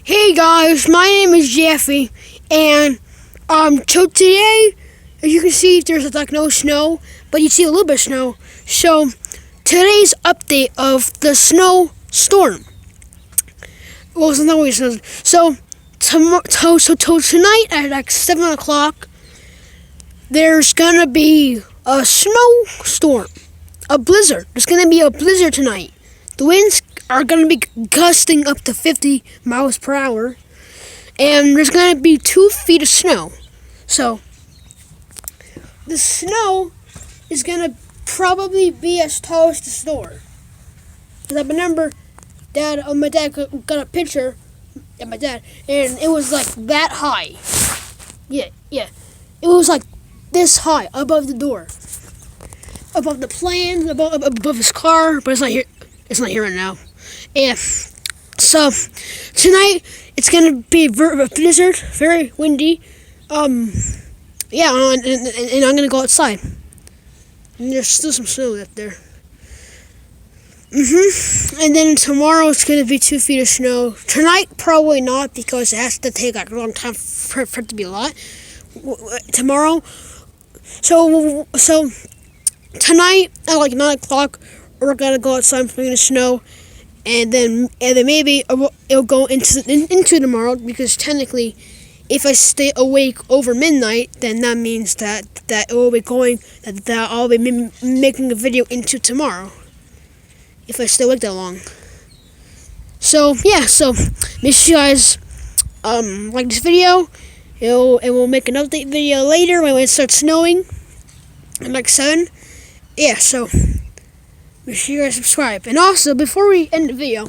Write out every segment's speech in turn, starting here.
Hey guys, my name is Jeffy, and so today, as you can see, there's like no snow, but you see a little bit of snow. So today's update of the snow storm. Well, it's not really snow. So tonight at like 7 o'clock, there's gonna be a snowstorm, a blizzard. There's gonna be a blizzard tonight. The winds are going to be gusting up to 50 miles per hour, and there's going to be 2 feet of snow. So the snow is going to probably be as tall as the store. Because I remember my dad got a picture of my dad, and it was like that high. Yeah. It was like this high above the door, above the plane, above his car, but it's not here. It's not here right now. Yeah. So tonight it's gonna be a blizzard, very windy. Yeah, and I'm gonna go outside. And there's still some snow up there. And then tomorrow it's gonna be 2 feet of snow. Tonight probably not, because it has to take like a long time for it to be a lot. Tomorrow, so tonight at like 9 o'clock. We're gonna go outside from the snow, and then maybe it'll go into tomorrow, because technically, if I stay awake over midnight, then that means that it will be going that I'll be making a video into tomorrow. If I stay awake that long. So yeah, so make sure you guys like this video. It will make an update video later when it starts snowing, at like 7. Yeah, so. Make sure you guys subscribe. And also, before we end the video,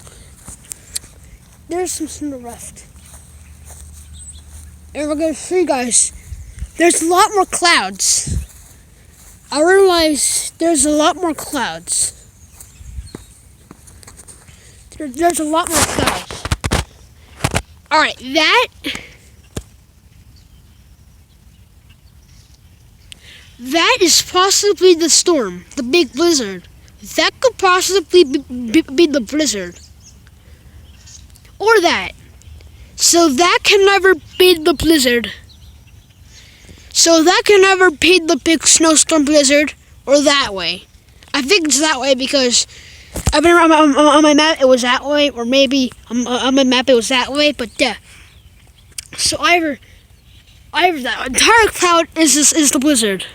there's some snow left. And we're going to show you guys, there's a lot more clouds. I realize there's a lot more clouds. There's a lot more clouds. Alright, that is possibly the storm, the big blizzard. That could possibly be the blizzard. Or that. So that can never be the blizzard. So that can never be the big snowstorm blizzard, or that way. I think it's that way because I've been on my map it was that way, or maybe on my map it was that way, but yeah. So either that entire cloud is the blizzard.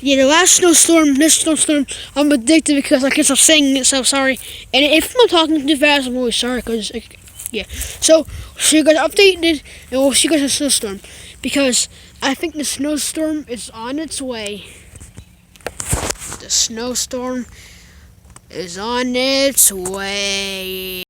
Yeah, the last snowstorm, this snowstorm, I'm addicted because I can't stop saying it, so sorry. And if I'm talking too fast, I'm really sorry, because, yeah. So you guys updated, and we'll see you guys in the snowstorm. Because I think the snowstorm is on its way. The snowstorm is on its way.